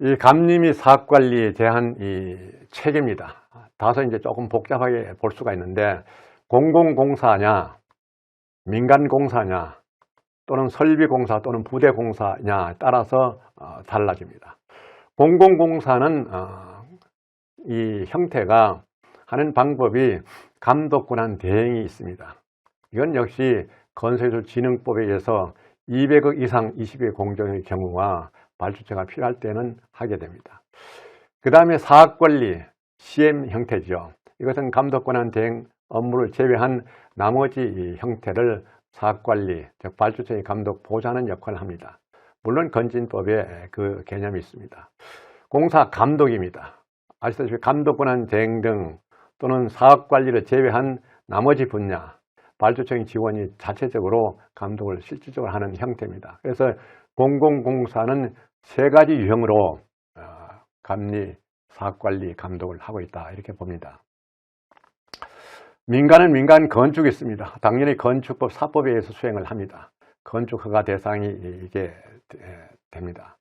이 감리 및 사업관리에 대한 이 체계입니다. 다소 이제 조금 복잡하게 볼 수가 있는데, 공공공사냐, 민간공사냐, 또는 설비공사 또는 부대공사냐에 따라서 달라집니다. 공공공사는 이 형태가 하는 방법이 감독권한 대행이 있습니다. 이건 역시 건설기술진흥법에 의해서 200억 이상 20의 공정의 경우와 발주처가 필요할 때는 하게 됩니다. 그 다음에 사업관리, CM 형태죠. 이것은 감독권한 대행 업무를 제외한 나머지 형태를 사업관리, 즉 발주처의 감독, 보좌하는 역할을 합니다. 물론 건진법에 그 개념이 있습니다. 공사 감독입니다. 아시다시피 감독권한 대행 등 또는 사업관리를 제외한 나머지 분야, 발주처의 지원이 자체적으로 감독을 실질적으로 하는 형태입니다. 그래서 공공공사는 세 가지 유형으로 감리, 사업관리, 감독을 하고 있다, 이렇게 봅니다. 민간은 민간 건축이 있습니다. 당연히 건축법, 사법에 의해서 수행을 합니다. 건축 허가 대상이 이게 됩니다.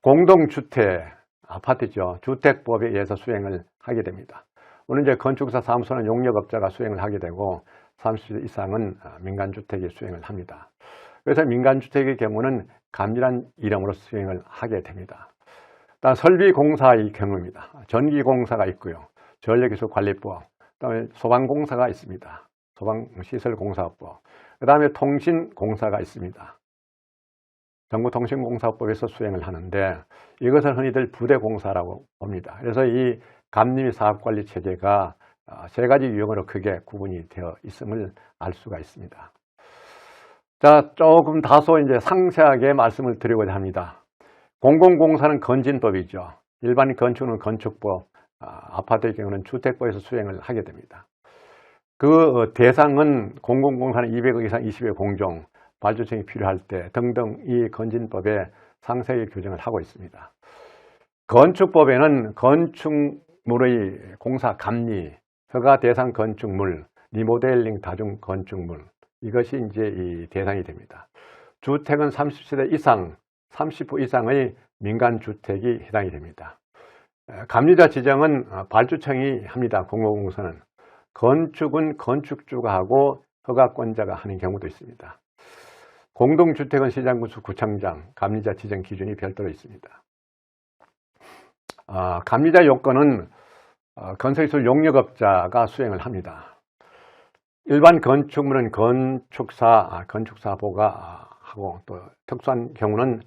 공동주택, 아파트죠. 주택법에 의해서 수행을 하게 됩니다. 물론 이제 건축사 사무소는 용역업자가 수행을 하게 되고 30세 이상은 민간주택이 수행을 합니다. 그래서 민간주택의 경우는 감리란 이름으로 수행을 하게 됩니다. 다음 설비공사의 경우입니다. 전기공사가 있고요. 전력기술관리법, 그다음에 소방공사가 있습니다. 소방시설공사법, 그 다음에 통신공사가 있습니다. 정부통신공사법에서 수행을 하는데 이것을 흔히들 부대공사라고 봅니다. 그래서 이 감리 및 사업관리 체계가 세 가지 유형으로 크게 구분이 되어 있음을 알 수가 있습니다. 자, 조금 다소 이제 상세하게 말씀을 드리고자 합니다. 공공공사는 건진법이죠. 일반 건축은 건축법, 아파트의 경우는 주택법에서 수행을 하게 됩니다. 그 대상은 공공공사는 200억 이상 20의 공정, 발주청이 필요할 때 등등 이 건진법에 상세하게 규정을 하고 있습니다. 건축법에는 건축물의 공사 감리, 허가 대상 건축물, 리모델링 다중 건축물, 이것이 이제 이 대상이 됩니다. 주택은 30세대 이상, 30호 이상의 민간주택이 해당이 됩니다. 감리자 지정은 발주청이 합니다. 공공공사는. 건축은 건축주가 하고 허가권자가 하는 경우도 있습니다. 공동주택은 시장군수 구청장, 감리자 지정 기준이 별도로 있습니다. 감리자 요건은 건설기술 용역업자가 수행을 합니다. 일반 건축물은 건축사보가 하고 또 특수한 경우는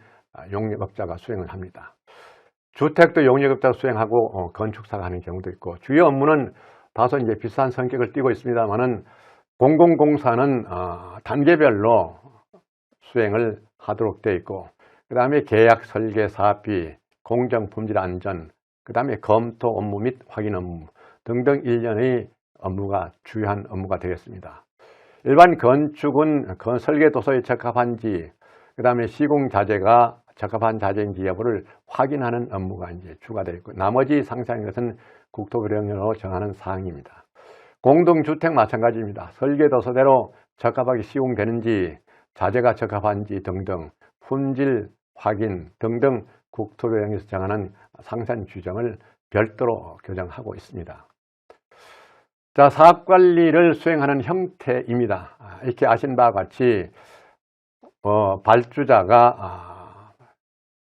용역업자가 수행을 합니다. 주택도 용역업자가 수행하고 건축사가 하는 경우도 있고, 주요 업무는 다소 이제 비슷한 성격을 띠고 있습니다만은 공공공사는 단계별로 수행을 하도록 되어 있고, 그 다음에 계약, 설계, 사업비, 공정, 품질, 안전, 그 다음에 검토 업무 및 확인 업무 등등 일련의 업무가 주요한 업무가 되겠습니다. 일반 건축은 설계 도서에 적합한지, 그 다음에 시공 자재가 적합한 자재인지 여부를 확인하는 업무가 이제 추가되어 있고, 나머지 상세한 것은 국토부령으로 정하는 사항입니다. 공동주택 마찬가지입니다. 설계 도서대로 적합하게 시공되는지, 자재가 적합한지 등등 품질 확인 등등 국토부령에서 정하는 상세한 규정을 별도로 규정하고 있습니다. 자, 사업관리를 수행하는 형태입니다. 이렇게 아신 바와 같이 발주자가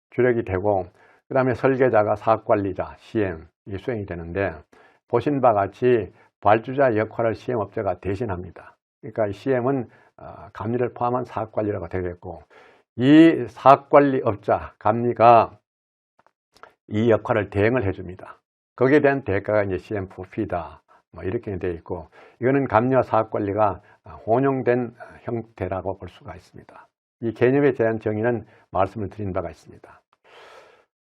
주력이 되고, 그 다음에 설계자가 사업관리자, CM 이 수행이 되는데, 보신 바와 같이 발주자 역할을 CM업체가 대신합니다. 그러니까 CM은 감리를 포함한 사업관리라고 되겠고, 이 사업관리업자, 감리가 이 역할을 대행을 해줍니다. 거기에 대한 대가가 이제 CM 부피다, 이렇게 되어 있고, 이거는 감리와 사업관리가 혼용된 형태라고 볼 수가 있습니다. 이 개념에 대한 정의는 말씀을 드린 바가 있습니다.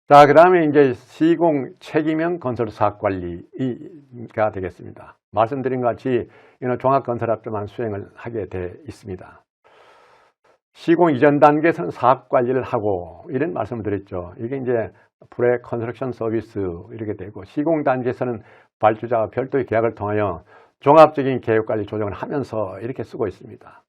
자, 그 다음에 이제 시공 책임형 건설 사업관리가 되겠습니다. 말씀드린 것 같이 이는 종합건설업자만 수행을 하게 돼 있습니다. 시공 이전 단계에서는 사업관리를 하고, 이런 말씀을 드렸죠. 이게 이제 프레 컨스트럭션 서비스 이렇게 되고, 시공 단계에서는 발주자가 별도의 계약을 통하여 종합적인 계획관리 조정을 하면서 이렇게 쓰고 있습니다.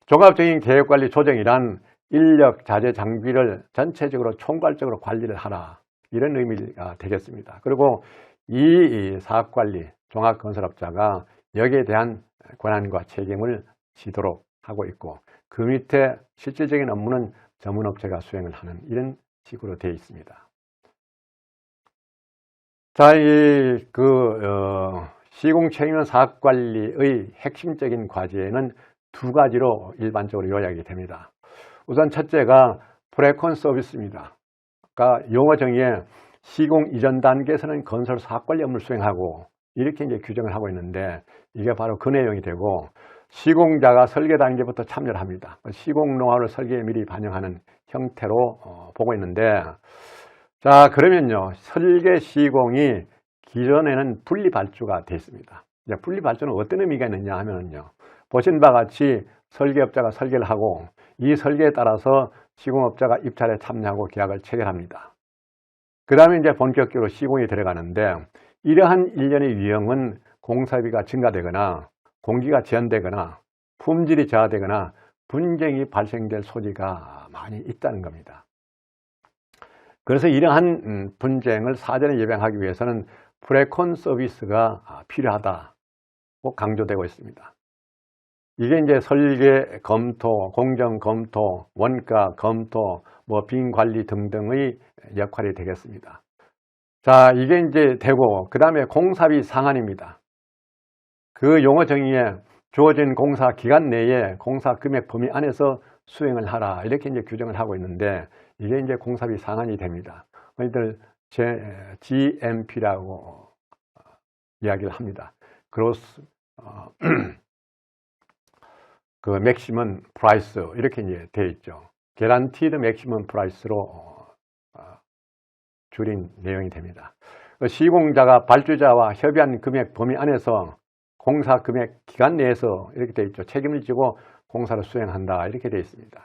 종합적인 계획관리 조정이란 인력, 자재, 장비를 전체적으로 총괄적으로 관리를 하라, 이런 의미가 되겠습니다. 그리고 이 사업관리 종합건설업자가 여기에 대한 권한과 책임을 지도록 하고 있고 그 밑에 실질적인 업무는 전문업체가 수행을 하는 이런 식으로 되어 있습니다. 자, 시공책임은 사업관리의 핵심적인 과제는 두 가지로 일반적으로 요약이 됩니다. 우선 첫째가 프레콘 서비스입니다. 그러니까 용어 정의에 시공 이전 단계에서는 건설 사업관리 업무를 수행하고 이렇게 이제 규정을 하고 있는데 이게 바로 그 내용이 되고 시공자가 설계 단계부터 참여를 합니다. 시공 노하우를 설계에 미리 반영하는 형태로 보고 있는데 자, 그러면요. 설계 시공이 기존에는 분리 발주가 되어 있습니다. 이제 분리 발주는 어떤 의미가 있느냐 하면요. 보신 바와 같이 설계업자가 설계를 하고 이 설계에 따라서 시공업자가 입찰에 참여하고 계약을 체결합니다. 그 다음에 이제 본격적으로 시공이 들어가는데 이러한 일련의 유형은 공사비가 증가되거나 공기가 제한되거나 품질이 저하되거나 분쟁이 발생될 소지가 많이 있다는 겁니다. 그래서 이러한 분쟁을 사전에 예방하기 위해서는 프레콘 서비스가 필요하다고 강조되고 있습니다. 이게 이제 설계 검토, 공정 검토, 원가 검토, 빈 관리 등등의 역할이 되겠습니다. 자, 이게 이제 되고 그 다음에 공사비 상한입니다. 그 용어 정의에 주어진 공사 기간 내에 공사 금액 범위 안에서 수행을 하라 이렇게 이제 규정을 하고 있는데 이게 이제 공사비 상한이 됩니다. 저희들 GMP라고 이야기를 합니다. 그로스 그 맥시멈 프라이스 이렇게 이제 되어 있죠. 개런티드 맥시멈 프라이스로 줄인 내용이 됩니다. 시공자가 발주자와 협의한 금액 범위 안에서 공사 금액 기간 내에서 이렇게 되어 있죠. 책임을 지고 공사를 수행한다 이렇게 되어 있습니다.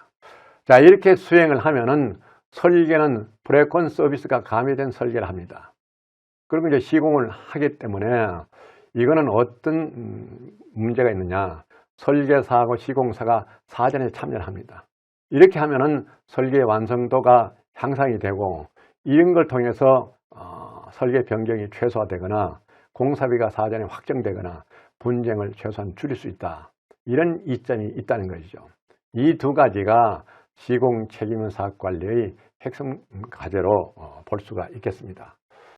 자, 이렇게 수행을 하면은 설계는 프레콘 서비스가 가미된 설계를 합니다. 그리고 이제 시공을 하기 때문에 이거는 어떤 문제가 있느냐. 설계사하고 시공사가 사전에 참여를 합니다. 이렇게 하면은 설계의 완성도가 향상이 되고 이런 걸 통해서 설계 변경이 최소화되거나 공사비가 사전에 확정되거나 분쟁을 최소한 줄일 수 있다. 이런 이점이 있다는 것이죠. 이 두 가지가 시공 책임은 사업관리의 핵심 과제로 볼 수가 있겠습니다.